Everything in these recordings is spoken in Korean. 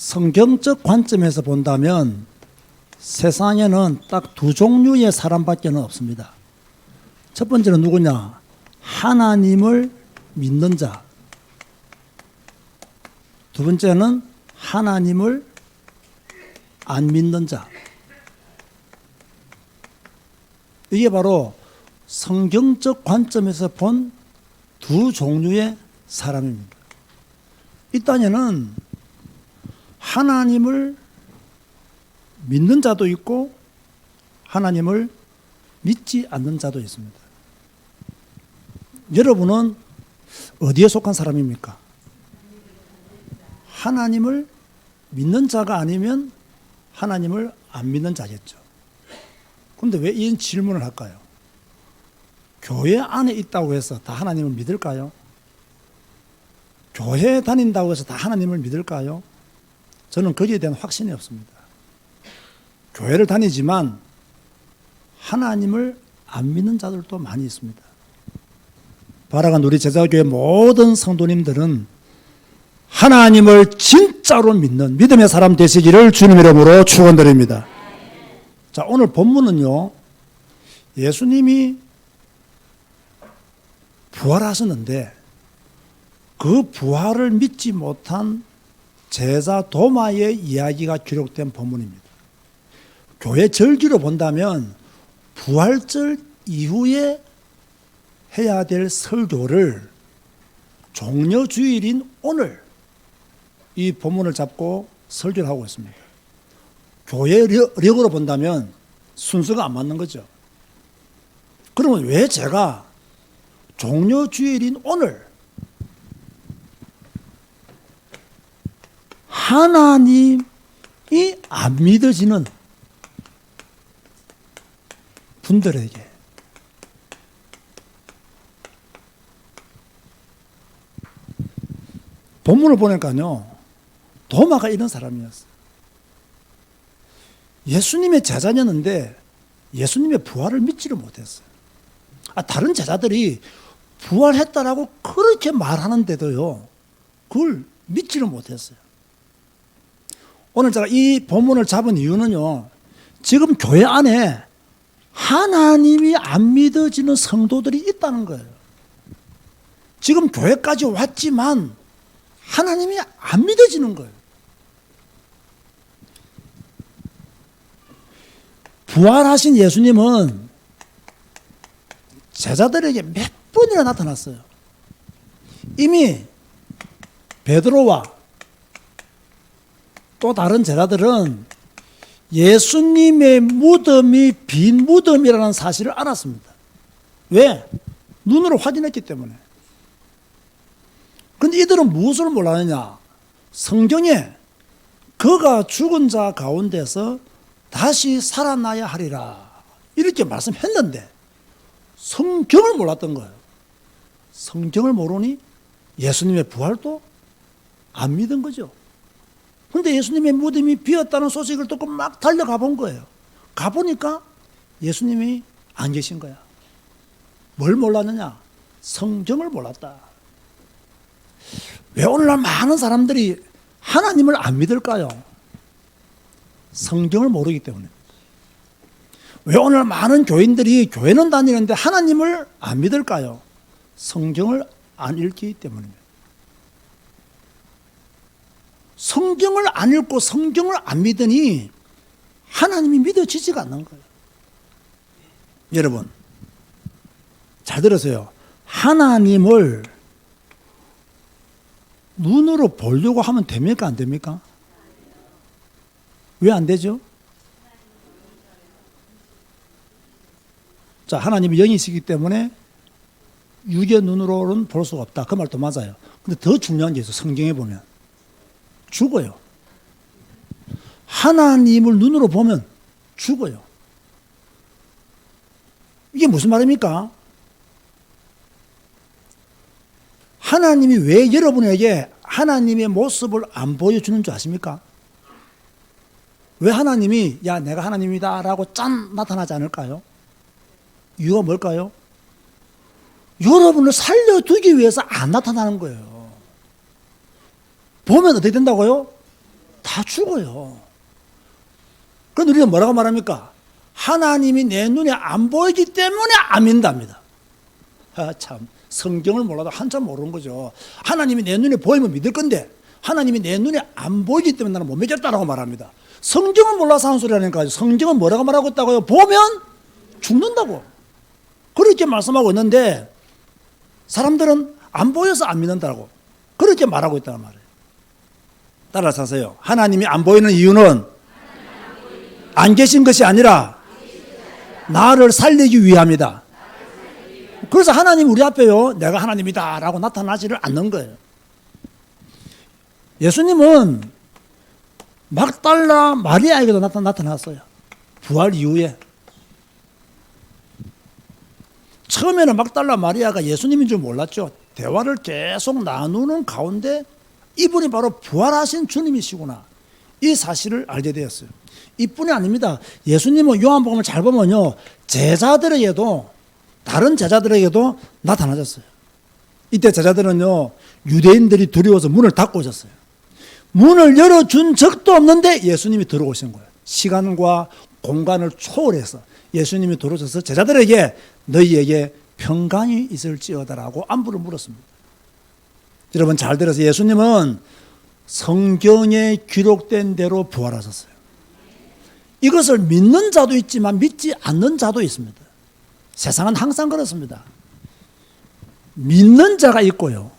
성경적 관점에서 본다면 세상에는 딱 두 종류의 사람밖에 없습니다. 첫 번째는 누구냐? 하나님을 믿는 자. 두 번째는 하나님을 안 믿는 자. 이게 바로 성경적 관점에서 본 두 종류의 사람입니다. 이 땅에는 하나님을 믿는 자도 있고 하나님을 믿지 않는 자도 있습니다. 여러분은 어디에 속한 사람입니까? 하나님을 믿는 자가 아니면 하나님을 안 믿는 자겠죠. 그런데 왜 이 질문을 할까요? 교회 안에 있다고 해서 다 하나님을 믿을까요? 교회에 다닌다고 해서 다 하나님을 믿을까요? 저는 거기에 대한 확신이 없습니다. 교회를 다니지만 하나님을 안 믿는 자들도 많이 있습니다. 바라간 우리 제자교회 모든 성도님들은 하나님을 진짜로 믿는 믿음의 사람 되시기를 주님 이름으로 축원드립니다. 자, 오늘 본문은요, 예수님이 부활하셨는데 그 부활을 믿지 못한 제자 도마의 이야기가 기록된 본문입니다. 교회 절기로 본다면 부활절 이후에 해야 될 설교를 종려주일인 오늘 이 본문을 잡고 설교를 하고 있습니다. 교회력으로 본다면 순서가 안 맞는 거죠. 그러면 왜 제가 종려주일인 오늘 하나님이 안 믿어지는 분들에게 본문을 보니까요, 도마가 이런 사람이었어요. 예수님의 제자였는데 예수님의 부활을 믿지를 못했어요. 다른 제자들이 부활했다라고 그렇게 말하는데도요, 그걸 믿지를 못했어요. 오늘 제가 이 본문을 잡은 이유는요, 지금 교회 안에 하나님이 안 믿어지는 성도들이 있다는 거예요. 지금 교회까지 왔지만 하나님이 안 믿어지는 거예요. 부활하신 예수님은 제자들에게 몇 번이나 나타났어요. 이미 베드로와 또 다른 제자들은 예수님의 무덤이 빈 무덤이라는 사실을 알았습니다. 왜? 눈으로 확인했기 때문에. 그런데 이들은 무엇을 몰랐느냐? 성경에 그가 죽은 자 가운데서 다시 살아나야 하리라 이렇게 말씀했는데 성경을 몰랐던 거예요. 성경을 모르니 예수님의 부활도 안 믿은 거죠. 그런데 예수님의 무덤이 비었다는 소식을 듣고 막 달려가 본 거예요. 가보니까 예수님이 안 계신 거야. 뭘 몰랐느냐? 성경을 몰랐다. 왜 오늘날 많은 사람들이 하나님을 안 믿을까요? 성경을 모르기 때문에. 왜 오늘 많은 교인들이 교회는 다니는데 하나님을 안 믿을까요? 성경을 안 읽기 때문입니다. 성경을 안 읽고 성경을 안 믿으니 하나님이 믿어지지가 않는 거예요. 여러분, 잘 들으세요. 하나님을 눈으로 보려고 하면 됩니까? 안 됩니까? 왜 안 되죠? 자, 하나님이 영이시기 때문에 육의 눈으로는 볼 수가 없다. 그 말도 맞아요. 근데 더 중요한 게 있어요. 성경에 보면. 죽어요. 하나님을 눈으로 보면 죽어요. 이게 무슨 말입니까? 하나님이 왜 여러분에게 하나님의 모습을 안 보여주는 줄 아십니까? 왜 하나님이 야 내가 하나님이다 라고 짠 나타나지 않을까요? 이유가 뭘까요? 여러분을 살려두기 위해서 안 나타나는 거예요. 보면 어떻게 된다고요? 다 죽어요. 그런데 우리가 뭐라고 말합니까? 하나님이 내 눈에 안 보이기 때문에 안 믿는답니다. 참, 성경을 몰라도 한참 모르는 거죠. 하나님이 내 눈에 보이면 믿을 건데 하나님이 내 눈에 안 보이기 때문에 나는 못 믿겠다라고 말합니다. 성경을 몰라서 하는 소리 하니까 성경은 뭐라고 말하고 있다고요? 보면 죽는다고 그렇게 말씀하고 있는데 사람들은 안 보여서 안 믿는다고 그렇게 말하고 있다는 말이에요. 따라서 하세요. 하나님이 안 보이는 이유는 안 계신 것이 아니라 나를 살리기 위함이다. 그래서 하나님 우리 앞에요, 내가 하나님이다 라고 나타나지를 않는 거예요. 예수님은 막달라 마리아에게도 나타났어요. 부활 이후에. 처음에는 막달라 마리아가 예수님인 줄 몰랐죠. 대화를 계속 나누는 가운데 이분이 바로 부활하신 주님이시구나, 이 사실을 알게 되었어요. 이뿐이 아닙니다. 예수님은 요한복음을 잘 보면요, 제자들에게도, 다른 제자들에게도 나타나셨어요. 이때 제자들은요, 유대인들이 두려워서 문을 닫고 오셨어요. 문을 열어준 적도 없는데 예수님이 들어오신 거예요. 시간과 공간을 초월해서 예수님이 들어오셔서 제자들에게 너희에게 평강이 있을지어다라고 안부를 물었습니다. 여러분 잘 들어서 예수님은 성경에 기록된 대로 부활하셨어요. 이것을 믿는 자도 있지만 믿지 않는 자도 있습니다. 세상은 항상 그렇습니다. 믿는 자가 있고요,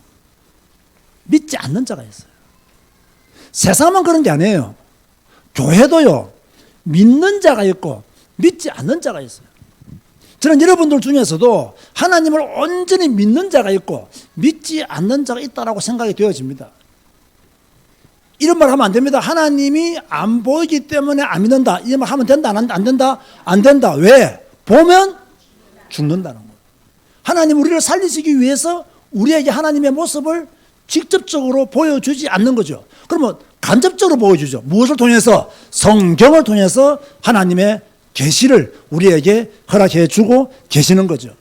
믿지 않는 자가 있어요. 세상만 그런 게 아니에요. 교회도요, 믿는 자가 있고 믿지 않는 자가 있어요. 저는 여러분들 중에서도 하나님을 온전히 믿는 자가 있고 믿지 않는 자가 있다고 생각이 되어집니다. 이런 말 하면 안 됩니다. 하나님이 안 보이기 때문에 안 믿는다, 이런 말 하면 된다? 안 된다? 안 된다. 왜? 보면 죽는다는 거예요. 하나님 우리를 살리시기 위해서 우리에게 하나님의 모습을 직접적으로 보여주지 않는 거죠. 그러면 간접적으로 보여주죠. 무엇을 통해서? 성경을 통해서 하나님의 계시를 우리에게 허락해 주고 계시는 거죠.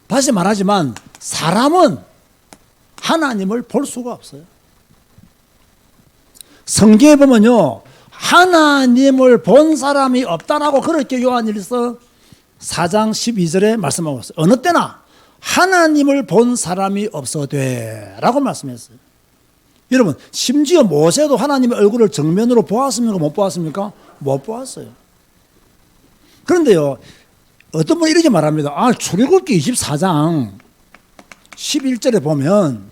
다시 말하지만 사람은 하나님을 볼 수가 없어요. 성경에 보면요, 하나님을 본 사람이 없다라고 그렇게 요한일서 4장 12절에 말씀하고 있어요. 어느 때나 하나님을 본 사람이 없어되 라고 말씀했어요. 여러분 심지어 모세도 하나님의 얼굴을 정면으로 보았습니까? 못 보았습니까? 못 보았어요. 그런데요, 어떤 분이 이렇게 말합니다. 출애굽기 24장 11절에 보면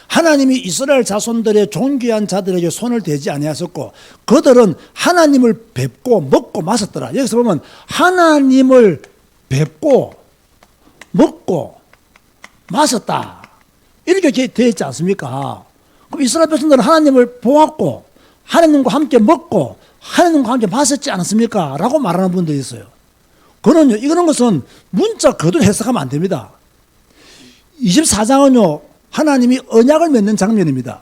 하나님이 이스라엘 자손들의 존귀한 자들에게 손을 대지 아니하셨고 그들은 하나님을 뵙고 먹고 마셨더라. 여기서 보면 하나님을 뵙고 먹고 마셨다 이렇게 되어 있지 않습니까? 그럼 이스라엘 백성들은 하나님을 보았고 하나님과 함께 먹고 하나님과 함께 마셨지 않았습니까? 라고 말하는 분들이 있어요. 그런요, 이런 것은 문자 그대로 해석하면 안 됩니다. 24장은요 하나님이 언약을 맺는 장면입니다.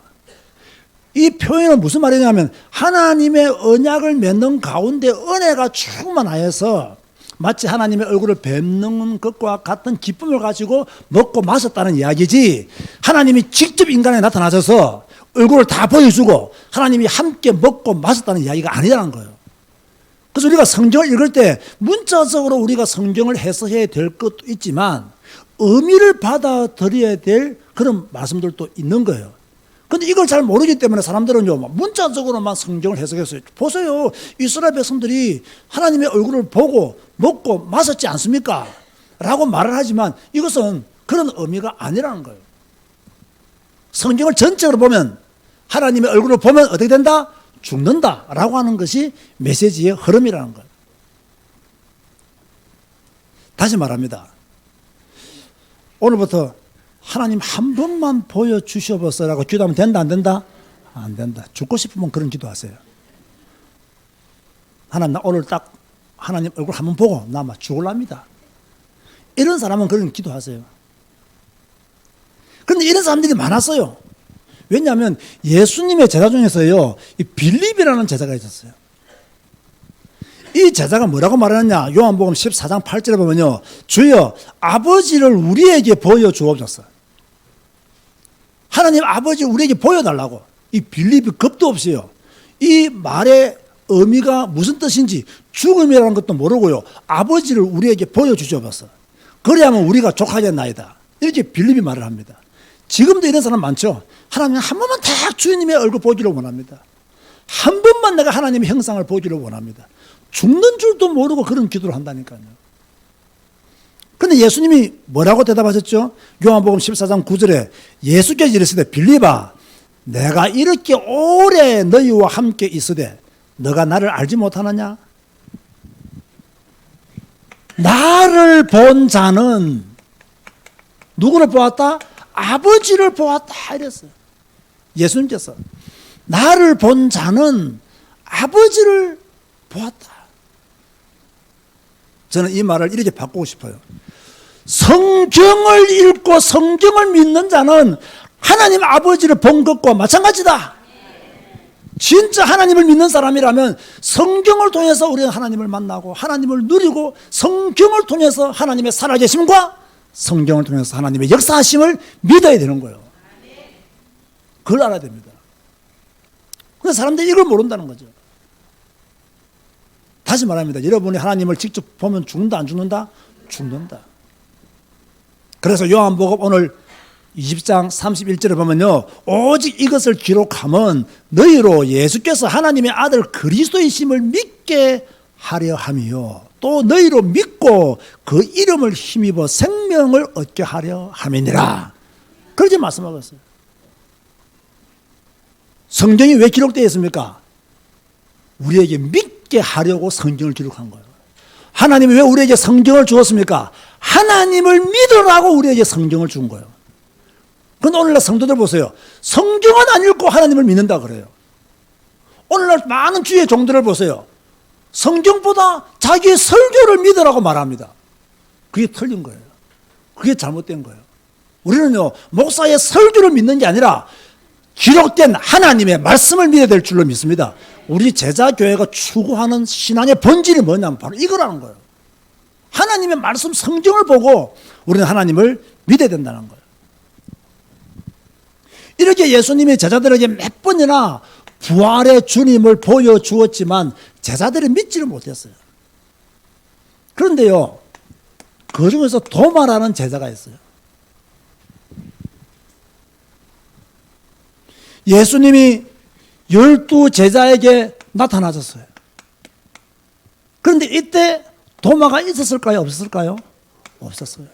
이 표현은 무슨 말이냐면 하나님의 언약을 맺는 가운데 은혜가 충만하여서 마치 하나님의 얼굴을 뵙는 것과 같은 기쁨을 가지고 먹고 마셨다는 이야기지, 하나님이 직접 인간에 나타나셔서 얼굴을 다 보여주고 하나님이 함께 먹고 마셨다는 이야기가 아니라는 거예요. 그래서 우리가 성경을 읽을 때 문자적으로 우리가 성경을 해석해야 될 것도 있지만 의미를 받아들여야 될 그런 말씀들도 있는 거예요. 그런데 이걸 잘 모르기 때문에 사람들은요, 문자적으로만 성경을 해석했어요. 보세요, 이스라엘 백성들이 하나님의 얼굴을 보고 먹고 마셨지 않습니까? 라고 말을 하지만 이것은 그런 의미가 아니라는 거예요. 성경을 전체적으로 보면 하나님의 얼굴을 보면 어떻게 된다? 죽는다 라고 하는 것이 메시지의 흐름이라는 거예요. 다시 말합니다. 오늘부터 하나님 한 번만 보여주셔보세요라고 기도하면 된다 안 된다? 안 된다. 죽고 싶으면 그런 기도하세요. 하나님 나 오늘 딱 하나님 얼굴 한번 보고 나 막 죽을랍니다. 이런 사람은 그런 기도하세요. 그런데 이런 사람들이 많았어요. 왜냐하면 예수님의 제자 중에서요, 이 빌립이라는 제자가 있었어요. 이 제자가 뭐라고 말하느냐? 요한복음 14장 8절에 보면요, 주여 아버지를 우리에게 보여주옵소서. 하나님 아버지 우리에게 보여달라고. 이 빌립이 겁도 없어요. 이 말의 의미가 무슨 뜻인지 죽음이라는 것도 모르고요. 아버지를 우리에게 보여주죠 벌써. 그래야만 우리가 족하겠나이다. 이렇게 빌립이 말을 합니다. 지금도 이런 사람 많죠. 하나님 한 번만 딱 주님의 얼굴 보기를 원합니다. 한 번만 내가 하나님의 형상을 보기를 원합니다. 죽는 줄도 모르고 그런 기도를 한다니까요. 그런데 예수님이 뭐라고 대답하셨죠? 요한복음 14장 9절에 예수께서 이르시되 빌립아 내가 이렇게 오래 너희와 함께 있으되 너가 나를 알지 못하느냐? 나를 본 자는 누구를 보았다? 아버지를 보았다 이랬어요. 예수님께서 나를 본 자는 아버지를 보았다. 저는 이 말을 이렇게 바꾸고 싶어요. 성경을 읽고 성경을 믿는 자는 하나님 아버지를 본 것과 마찬가지다. 진짜 하나님을 믿는 사람이라면 성경을 통해서 우리는 하나님을 만나고 하나님을 누리고 성경을 통해서 하나님의 살아계심과 성경을 통해서 하나님의 역사하심을 믿어야 되는 거예요. 그걸 알아야 됩니다. 그런데 사람들이 이걸 모른다는 거죠. 다시 말합니다. 여러분이 하나님을 직접 보면 죽는다 안 죽는다? 죽는다. 그래서 요한복음 오늘 20장 31절에 보면요. 오직 이것을 기록하면 너희로 예수께서 하나님의 아들 그리스도이심을 믿게 하려 함이요. 또 너희로 믿고 그 이름을 힘입어 생명을 얻게 하려 함이니라. 그렇게 말씀하고 있어요. 성경이 왜 기록되어 있습니까? 우리에게 믿게 하려고 성경을 기록한 거예요. 하나님이 왜 우리에게 성경을 주었습니까? 하나님을 믿으라고 우리에게 성경을 준 거예요. 그런데 오늘날 성도들 보세요. 성경은 안 읽고 하나님을 믿는다 그래요. 오늘날 많은 주의 종들을 보세요. 성경보다 자기의 설교를 믿으라고 말합니다. 그게 틀린 거예요. 그게 잘못된 거예요. 우리는요, 목사의 설교를 믿는 게 아니라 기록된 하나님의 말씀을 믿어야 될 줄로 믿습니다. 우리 제자교회가 추구하는 신앙의 본질이 뭐냐면 바로 이거라는 거예요. 하나님의 말씀 성경을 보고 우리는 하나님을 믿어야 된다는 거예요. 이렇게 예수님이 제자들에게 몇 번이나 부활의 주님을 보여주었지만 제자들이 믿지를 못했어요. 그런데요, 그 중에서 도마라는 제자가 있어요. 예수님이 12 제자에게 나타나셨어요. 그런데 이때 도마가 있었을까요? 없었을까요? 없었어요.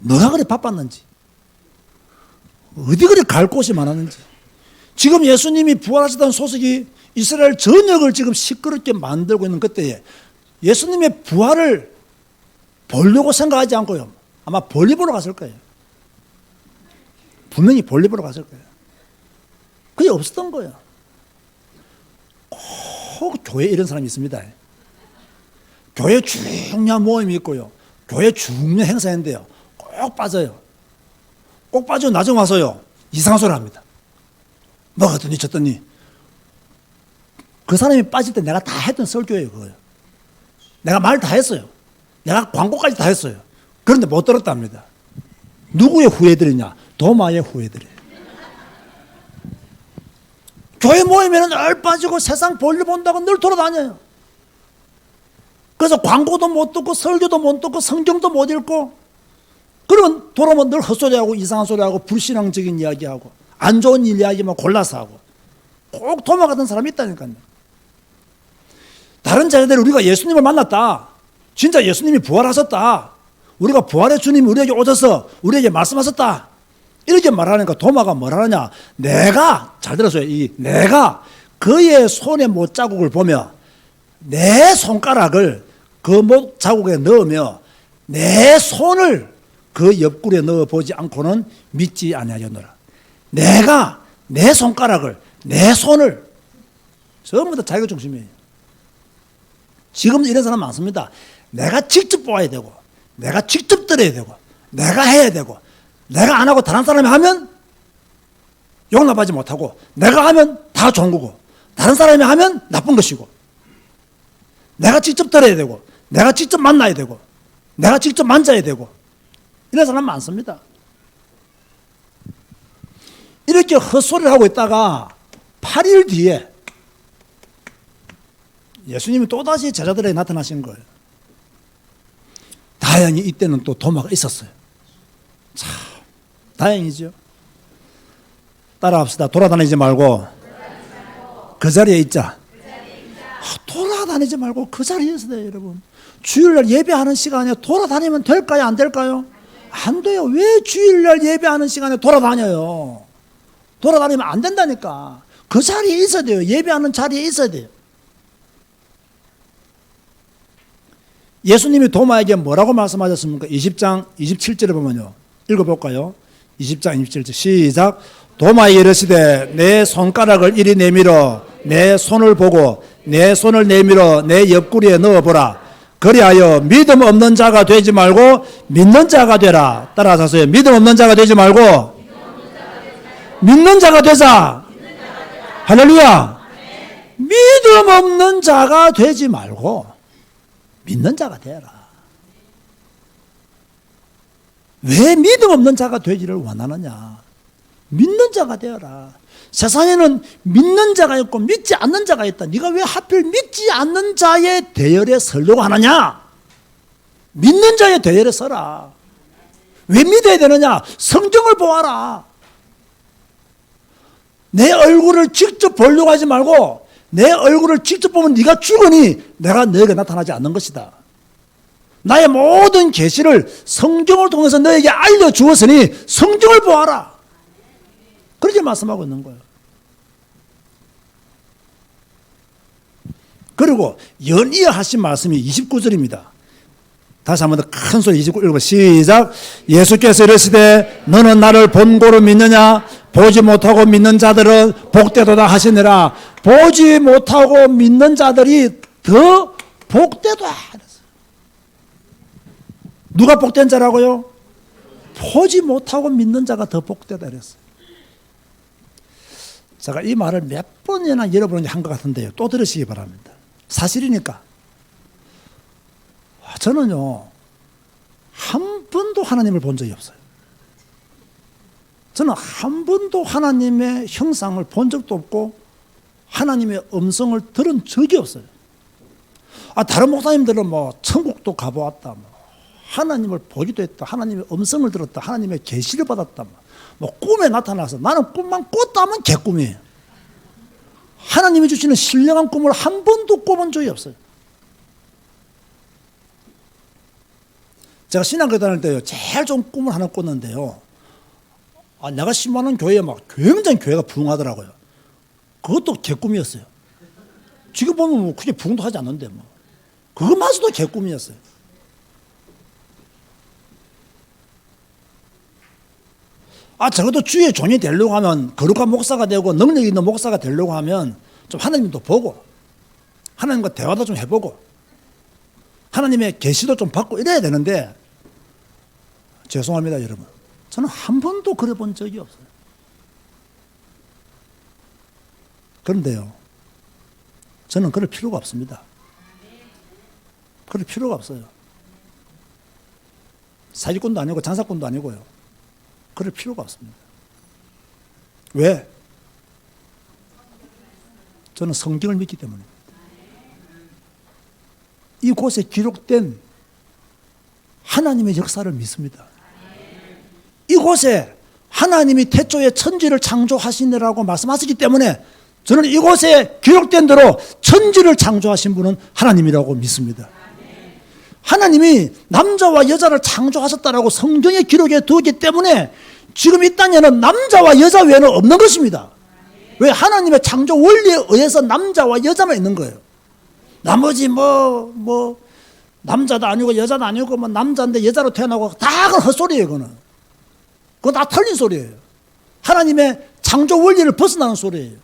뭐가 그리 바빴는지, 어디 그리 갈 곳이 많았는지. 지금 예수님이 부활하셨다는 소식이 이스라엘 전역을 지금 시끄럽게 만들고 있는 그때에 예수님의 부활을 보려고 생각하지 않고요. 아마 볼일 보러 갔을 거예요. 분명히 볼일 보러 갔을 거예요. 그게 없었던 거예요. 꼭 교회에 이런 사람이 있습니다. 교회 중요한 모임이 있고요. 교회 중요한 행사인데요. 꼭 빠져요. 꼭 빠지고 나중에 와서요. 이상한 소리 합니다. 뭐 하더니 저더니. 그 사람이 빠질 때 내가 다 했던 설교예요. 그거요. 내가 말 다 했어요. 내가 광고까지 다 했어요. 그런데 못 들었답니다. 누구의 후예들이냐? 도마의 후예들이에요. 교회 모임에는 늘 빠지고 세상 볼일 본다고 늘 돌아다녀요. 그래서 광고도 못 듣고 설교도 못 듣고 성경도 못 읽고 그러면 돌아오면 늘 헛소리하고 이상한 소리하고 불신앙적인 이야기하고 안 좋은 일 이야기만 골라서 하고 꼭 도마 같은 사람이 있다니까요. 다른 자들이 우리가 예수님을 만났다. 진짜 예수님이 부활하셨다. 우리가 부활의 주님이 우리에게 오셔서 우리에게 말씀하셨다. 이렇게 말하니까 도마가 뭐라느냐. 내가, 잘 들었어요. 내가 그의 손의 못자국을 보며 내 손가락을 그 못자국에 넣으며 내 손을 그 옆구리에 넣어보지 않고는 믿지 아니하였노라. 내가 내 손가락을, 내 손을 전부 다 자기가 중심이에요. 지금 이런 사람 많습니다. 내가 직접 보아야 되고 내가 직접 들어야 되고 내가 해야 되고 내가 안 하고 다른 사람이 하면 용납하지 못하고 내가 하면 다 좋은 거고 다른 사람이 하면 나쁜 것이고 내가 직접 들어야 되고 내가 직접 만나야 되고 내가 직접 만져야 되고 이런 사람 많습니다. 이렇게 헛소리를 하고 있다가 8일 뒤에 예수님이 또다시 제자들에게 나타나신 거예요. 다행히 이때는 또 도마가 있었어요. 참 다행이죠. 따라합시다. 돌아다니지 말고 그 자리에 있자. 돌아다니지 말고 그 자리에 있어야 돼요, 여러분. 주일날 예배하는 시간에 돌아다니면 될까요? 안 될까요? 안 돼요. 왜 주일날 예배하는 시간에 돌아다녀요? 돌아다니면 안 된다니까. 그 자리에 있어야 돼요. 예배하는 자리에 있어야 돼요. 예수님이 도마에게 뭐라고 말씀하셨습니까? 20장 27절에 보면요. 읽어볼까요? 20장 27절 시작. 도마에게 이르시되 내 손가락을 이리 내밀어 내 손을 보고 내 손을 내밀어 내 옆구리에 넣어보라. 그리하여 믿음 없는 자가 되지 말고 믿는 자가 되라. 따라하세요. 믿음 없는 자가 되지 말고 믿는 자가 되자. 할렐루야. 믿음 없는 자가 되지 말고 믿는 자가 되라. 왜 믿음 없는 자가 되기를 원하느냐? 믿는 자가 되어라. 세상에는 믿는 자가 있고 믿지 않는 자가 있다. 네가 왜 하필 믿지 않는 자의 대열에 서려고 하느냐? 믿는 자의 대열에 서라. 왜 믿어야 되느냐? 성경을 보아라. 내 얼굴을 직접 보려고 하지 말고 내 얼굴을 직접 보면 네가 죽으니 내가 너에게 나타나지 않는 것이다. 나의 모든 계시를 성경을 통해서 너에게 알려주었으니 성경을 보아라. 그렇게 말씀하고 있는 거예요. 그리고 연이어 하신 말씀이 29절입니다. 다시 한 번 더 큰 소리 29 읽어 시작. 예수께서 이르시되 너는 나를 본고로 믿느냐? 보지 못하고 믿는 자들은 복되도다 하시니라. 보지 못하고 믿는 자들이 더 복되다. 누가 복된 자라고요? 보지 못하고 믿는 자가 더 복되다 그랬어요. 제가 이 말을 몇 번이나 여러분이 한 것 같은데요. 또 들으시기 바랍니다. 사실이니까. 저는요, 한 번도 하나님을 본 적이 없어요. 저는 한 번도 하나님의 형상을 본 적도 없고 하나님의 음성을 들은 적이 없어요. 다른 목사님들은 뭐 천국도 가보았다, 하나님을 보기도 했다, 하나님의 음성을 들었다, 하나님의 계시를 받았다, 꿈에 나타나서. 나는 꿈만 꿨다면 개꿈이에요. 하나님이 주시는 신령한 꿈을 한 번도 꿔본 적이 없어요. 제가 신앙교 다닐 때요, 제일 좋은 꿈을 하나 꿨는데요. 내가 10만원 교회에 굉장히 교회가 부흥하더라고요. 그것도 개꿈이었어요. 지금 보면 크게 부흥도 하지 않는데 그것마저도 개꿈이었어요. 적어도 주의 종이 되려고 하면, 거룩한 목사가 되고 능력 있는 목사가 되려고 하면 좀 하나님도 보고 하나님과 대화도 좀 해보고 하나님의 계시도 좀 받고 이래야 되는데, 죄송합니다 여러분, 저는 한 번도 그래 본 적이 없어요. 그런데요, 저는 그럴 필요가 없습니다. 그럴 필요가 없어요. 사기꾼도 아니고 장사꾼도 아니고요. 그럴 필요가 없습니다. 왜? 저는 성경을 믿기 때문입니다. 이곳에 기록된 하나님의 역사를 믿습니다. 이곳에 하나님이 태초에 천지를 창조하시느라고 말씀하시기 때문에 저는 이곳에 기록된 대로 천지를 창조하신 분은 하나님이라고 믿습니다. 하나님이 남자와 여자를 창조하셨다라고 성경에 기록해 두었기 때문에 지금 이 땅에는 남자와 여자 외에는 없는 것입니다. 왜? 하나님의 창조 원리에 의해서 남자와 여자만 있는 거예요. 나머지 남자도 아니고 여자도 아니고 남자인데 여자로 태어나고 다 그건 헛소리예요. 그건 다 틀린 소리예요. 하나님의 창조 원리를 벗어나는 소리예요.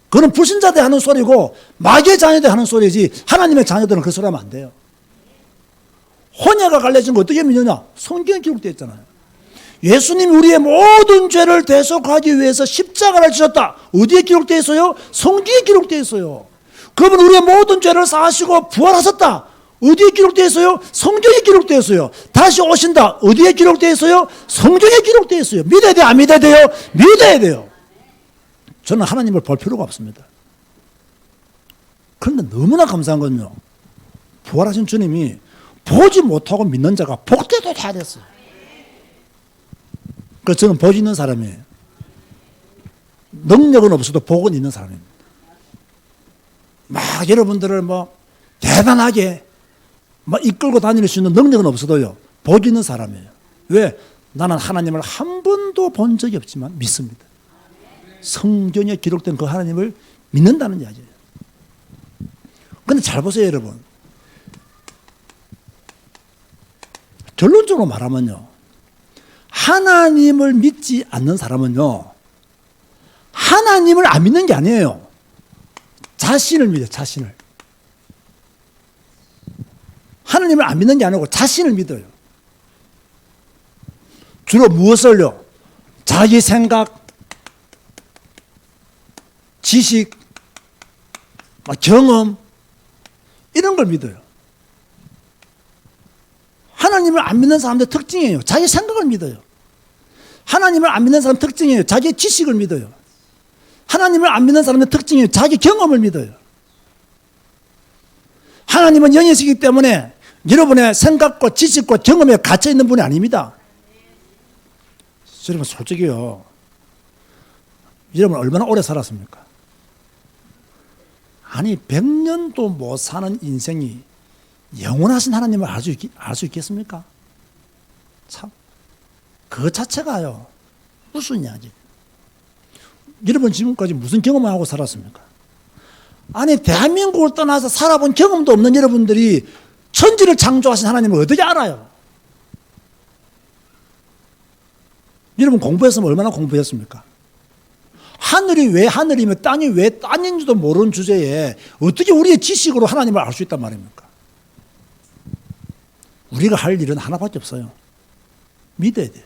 그건 불신자들 하는 소리고 마귀의 자녀들 하는 소리지, 하나님의 자녀들은 그 소리 하면 안 돼요. 혼외가 갈라진 거 어떻게 믿느냐? 성경에 기록되어 있잖아요. 예수님이 우리의 모든 죄를 대속하기 위해서 십자가를 지셨다. 어디에 기록되어 있어요? 성경에 기록되어 있어요. 그분 우리의 모든 죄를 사하시고 부활하셨다. 어디에 기록되어 있어요? 성경에 기록되어 있어요. 다시 오신다. 어디에 기록되어 있어요? 성경에 기록되어 있어요. 믿어야 돼요? 안 믿어야 돼요? 믿어야 돼요. 저는 하나님을 볼 필요가 없습니다. 그런데 너무나 감사한 건요, 부활하신 주님이 보지 못하고 믿는 자가 복되도 다 됐어요. 그래서 저는 보지 있는 사람이에요. 능력은 없어도 복은 있는 사람입니다. 막 여러분들을 뭐 대단하게 막 이끌고 다닐 수 있는 능력은 없어도요, 보지 있는 사람이에요. 왜? 나는 하나님을 한 번도 본 적이 없지만 믿습니다. 성경에 기록된 그 하나님을 믿는다는 이야기예요. 그런데 잘 보세요, 여러분. 결론적으로 말하면요, 하나님을 믿지 않는 사람은요, 하나님을 안 믿는 게 아니에요. 자신을 믿어요, 자신을. 하나님을 안 믿는 게 아니고 자신을 믿어요. 주로 무엇을요? 자기 생각, 지식, 경험, 이런 걸 믿어요. 하나님을 안 믿는 사람들 특징이에요. 자기 생각을 믿어요. 하나님을 안 믿는 사람 특징이에요. 자기 지식을 믿어요. 하나님을 안 믿는 사람의 특징이에요. 자기 경험을 믿어요. 하나님은 영이시기 때문에 여러분의 생각과 지식과 경험에 갇혀 있는 분이 아닙니다. 여러분 솔직히요, 여러분 얼마나 오래 살았습니까? 아니 100년도 못 사는 인생이 영원하신 하나님을 알 수 있겠습니까? 참, 그 자체가요 무슨 이야기. 여러분 지금까지 무슨 경험을 하고 살았습니까? 아니 대한민국을 떠나서 살아본 경험도 없는 여러분들이 천지를 창조하신 하나님을 어떻게 알아요? 여러분 공부했으면 얼마나 공부했습니까? 하늘이 왜 하늘이며 땅이 왜 땅인지도 모르는 주제에 어떻게 우리의 지식으로 하나님을 알 수 있단 말입니까? 우리가 할 일은 하나밖에 없어요. 믿어야 돼요.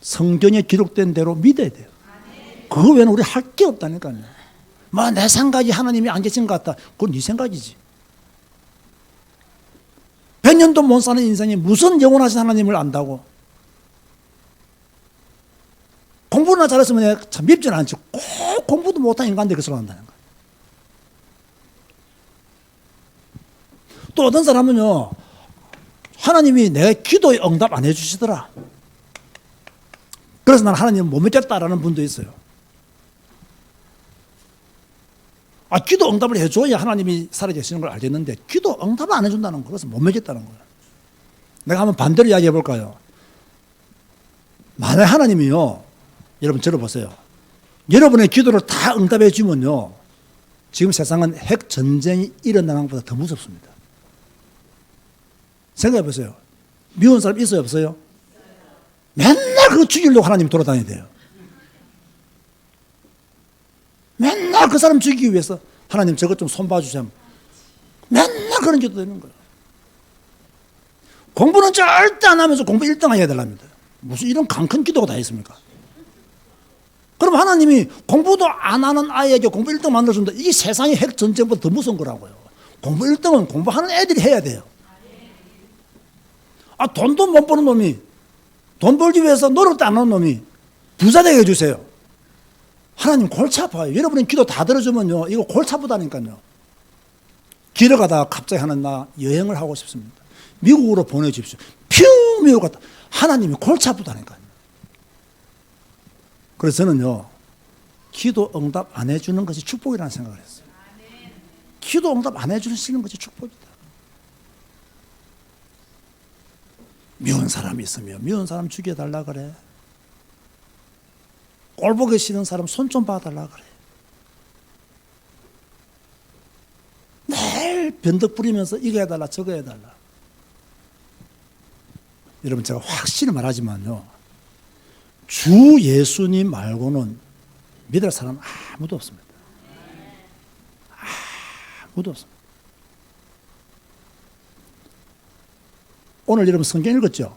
성경에 기록된 대로 믿어야 돼요. 그거 외에는 우리 할 게 없다니까요. 내 생각이 하나님이 안 계신 것 같다. 그건 네 생각이지. 100년도 못 사는 인생이 무슨 영원하신 하나님을 안다고. 공부나 잘했으면 참 밉지는 않지. 꼭 공부도 못한 인간들이 그 소리 한다는 거예요. 또 어떤 사람은요, 하나님이 내 기도에 응답 안 해주시더라. 그래서 난 하나님을 못 믿겠다라는 분도 있어요. 기도 응답을 해줘야 하나님이 살아계시는 걸 알겠는데 기도 응답을 안 해준다는 거, 그래서 못 믿겠다는 거예요. 내가 한번 반대로 이야기해 볼까요? 만약 하나님이요, 여러분 들어보세요. 여러분의 기도를 다 응답해 주면요, 지금 세상은 핵 전쟁이 일어나는 것보다 더 무섭습니다. 생각해 보세요. 미운 사람 있어요, 없어요? 맨날 그거 죽이려고 하나님 돌아다녀야 돼요. 맨날 그 사람 죽이기 위해서 하나님 저것 좀 손 봐주세요. 맨날 그런 기도 되는 거예요. 공부는 절대 안 하면서 공부 1등 해야 되랍니다. 무슨 이런 강큰 기도가 다 있습니까? 그럼 하나님이 공부도 안 하는 아이에게 공부 1등 만들어준다. 이게 세상의 핵 전쟁보다 더 무서운 거라고요. 공부 1등은 공부하는 애들이 해야 돼요. 돈도 못 버는 놈이, 돈 벌기 위해서 노력도 안 하는 놈이 부자 되게 해주세요. 하나님 골치 아파요. 여러분이 기도 다 들어주면요, 이거 골치 아프다니까요. 길을 가다가 갑자기 하는 나 여행을 하고 싶습니다. 미국으로 보내주십시오. 퓨 미국 갔다. 하나님이 골치 아프다니까요. 그래서 저는요, 기도 응답 안 해주는 것이 축복이라는 생각을 했어요. 기도 응답 안 해주시는 것이 축복이다. 미운 사람이 있으면 미운 사람 죽여달라 그래. 꼴 보기 싫은 사람 손 좀 봐달라 그래. 매일 변덕 부리면서 이거 해달라 저거 해달라. 여러분 제가 확실히 말하지만요, 주 예수님 말고는 믿을 사람 아무도 없습니다. 아무도 없습니다. 오늘 여러분 성경 읽었죠?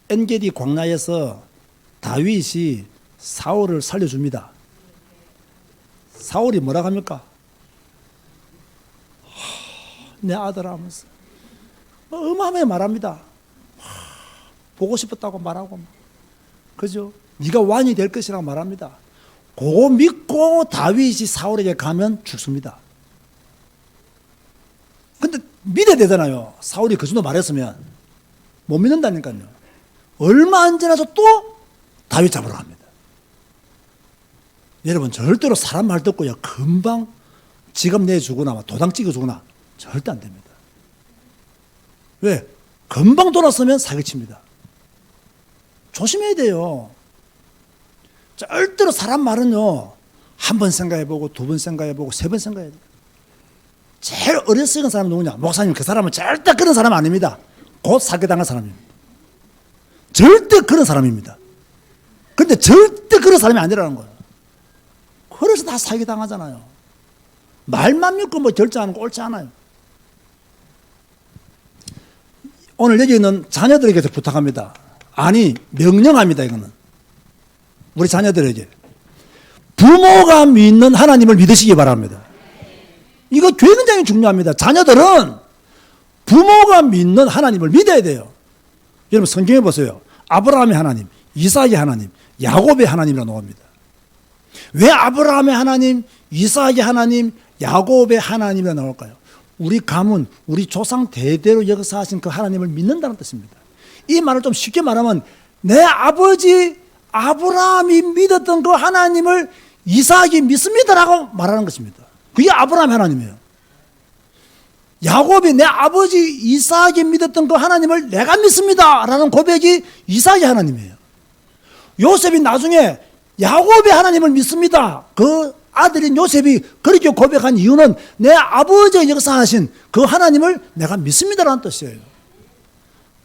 엔게디 광야에서 다윗이 사울을 살려줍니다. 사울이 뭐라고 합니까? 내 아들 하면서 어마어마하게 말합니다. 보고 싶었다고 말하고, 그죠? 네가 왕이 될 것이라고 말합니다. 그거 믿고 다윗이 사울에게 가면 죽습니다. 근데 믿어야 되잖아요. 사울이 그 정도 말했으면 못 믿는다니까요. 얼마 안 지나서 또 다윗 잡으러 갑니다. 여러분 절대로 사람 말 듣고요 금방 지갑 내주거나 도장 찍어주거나 절대 안 됩니다. 왜? 금방 돌아서면 사기칩니다. 조심해야 돼요. 절대로 사람 말은요 한 번 생각해보고 두 번 생각해보고 세 번 생각해야 돼요. 제일 어리석은 사람은 누구냐? 목사님, 그 사람은 절대 그런 사람 아닙니다. 곧 사기당한 사람입니다. 절대 그런 사람입니다. 근데 절대 그런 사람이 아니라는 거예요. 그래서 다 사기당하잖아요. 말만 믿고 뭐 결정하는 거 옳지 않아요. 오늘 여기 있는 자녀들에게서 부탁합니다. 아니, 명령합니다. 이거는 우리 자녀들에게 부모가 믿는 하나님을 믿으시기 바랍니다. 이거 굉장히 중요합니다. 자녀들은 부모가 믿는 하나님을 믿어야 돼요. 여러분 성경에 보세요. 아브라함의 하나님, 이삭의 하나님, 야곱의 하나님이라고 나옵니다. 왜 아브라함의 하나님, 이삭의 하나님, 야곱의 하나님이라고 나올까요? 우리 가문, 우리 조상 대대로 역사하신 그 하나님을 믿는다는 뜻입니다. 이 말을 좀 쉽게 말하면 내 아버지 아브라함이 믿었던 그 하나님을 이삭이 믿습니다라고 말하는 것입니다. 그게 아브라함의 하나님이에요. 야곱이 내 아버지 이삭이 믿었던 그 하나님을 내가 믿습니다라는 고백이 이삭의 하나님이에요. 요셉이 나중에 야곱의 하나님을 믿습니다. 그 아들인 요셉이 그렇게 고백한 이유는 내 아버지가 역사하신 그 하나님을 내가 믿습니다라는 뜻이에요.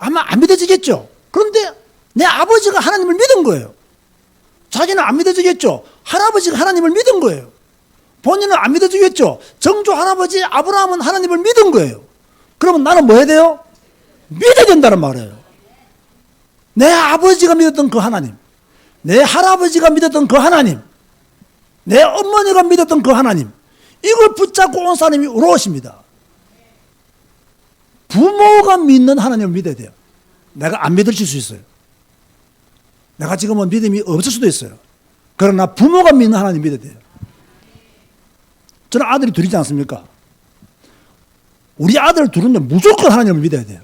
아마 안 믿어지겠죠. 그런데 내 아버지가 하나님을 믿은 거예요. 자기는 안 믿어지겠죠. 할아버지가 하나님을 믿은 거예요. 본인은 안 믿어지겠죠. 정조 할아버지 아브라함은 하나님을 믿은 거예요. 그러면 나는 뭐 해야 돼요? 믿어야 된다는 말이에요. 내 아버지가 믿었던 그 하나님, 내 할아버지가 믿었던 그 하나님, 내 어머니가 믿었던 그 하나님, 이걸 붙잡고 온 사람이 의로우십니다. 부모가 믿는 하나님을 믿어야 돼요. 내가 안 믿을 수 있어요. 내가 지금은 믿음이 없을 수도 있어요. 그러나 부모가 믿는 하나님 믿어야 돼요. 저는 아들이 둘이지 않습니까? 우리 아들 둘은 무조건 하나님을 믿어야 돼요.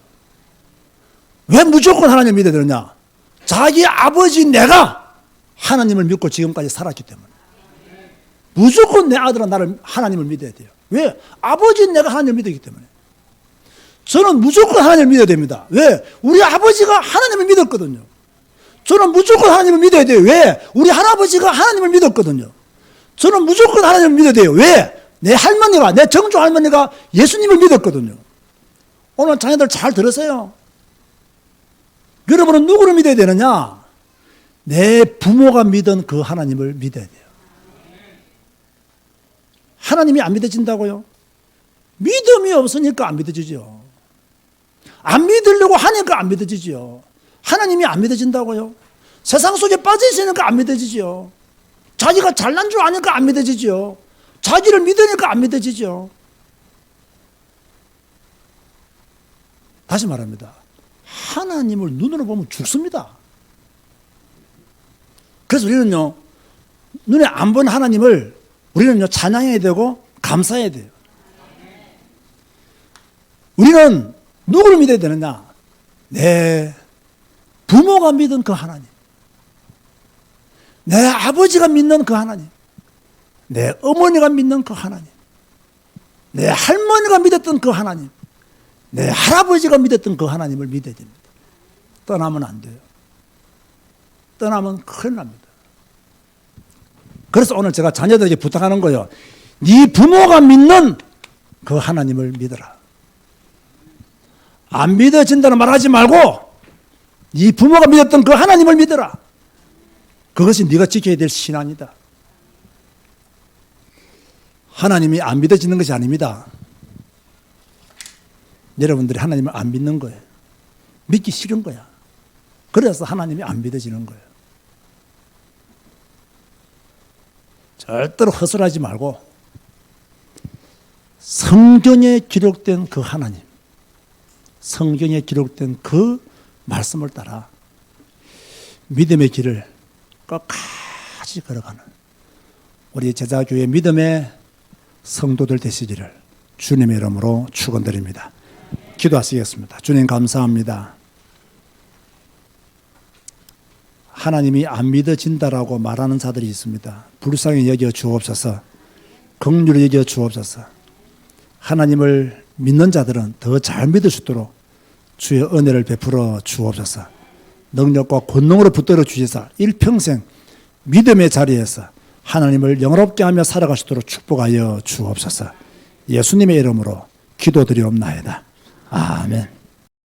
왜 무조건 하나님을 믿어야 되느냐? 자기 아버지 내가 하나님을 믿고 지금까지 살았기 때문에. 무조건 내 아들은 나를 하나님을 믿어야 돼요. 왜? 아버지 내가 하나님을 믿었기 때문에. 저는 무조건 하나님을 믿어야 됩니다. 왜? 우리 아버지가 하나님을 믿었거든요. 저는 무조건 하나님을 믿어야 돼요. 왜? 우리 할아버지가 하나님을 믿었거든요. 저는 무조건 하나님을 믿어야 돼요. 왜? 내 할머니가, 내 정조 할머니가 예수님을 믿었거든요. 오늘 자녀들 잘 들으세요. 여러분은 누구를 믿어야 되느냐? 내 부모가 믿은 그 하나님을 믿어야 돼요. 하나님이 안 믿어진다고요? 믿음이 없으니까 안 믿어지죠. 안 믿으려고 하니까 안 믿어지죠. 하나님이 안 믿어진다고요? 세상 속에 빠져 있으니까 안 믿어지죠. 자기가 잘난 줄 아니까 안 믿어지죠. 자기를 믿으니까 안 믿어지죠. 다시 말합니다. 하나님을 눈으로 보면 죽습니다. 그래서 우리는요, 눈에 안 본 하나님을 우리는요, 찬양해야 되고 감사해야 돼요. 우리는 누구를 믿어야 되느냐? 내 부모가 믿은 그 하나님, 내 아버지가 믿는 그 하나님, 내 어머니가 믿는 그 하나님, 내 할머니가 믿었던 그 하나님, 내 할아버지가 믿었던 그 하나님을 믿어야 됩니다. 떠나면 안 돼요. 떠나면 큰일 납니다. 그래서 오늘 제가 자녀들에게 부탁하는 거예요. 네 부모가 믿는 그 하나님을 믿어라. 안 믿어진다는 말하지 말고 네 부모가 믿었던 그 하나님을 믿어라. 그것이 네가 지켜야 될 신앙이다. 하나님이 안 믿어지는 것이 아닙니다. 여러분들이 하나님을 안 믿는 거예요. 믿기 싫은 거야. 그래서 하나님이 안 믿어지는 거예요. 절대로 허술하지 말고 성경에 기록된 그 하나님, 성경에 기록된 그 말씀을 따라 믿음의 길을 끝까지 걸어가는 우리 제자교회 믿음의 성도들 되시기를 주님의 이름으로 축원드립니다. 기도하시겠습니다. 주님 감사합니다. 하나님이 안 믿어진다라고 말하는 자들이 있습니다. 불쌍히 여겨 주옵소서. 긍휼히 여겨 주옵소서. 하나님을 믿는 자들은 더 잘 믿을 수 있도록 주의 은혜를 베풀어 주옵소서. 능력과 권능으로 붙들어 주시사 일평생 믿음의 자리에서 하나님을 영롭게 하며 살아갈 수 있도록 축복하여 주옵소서. 예수님의 이름으로 기도드리옵나이다. 아멘.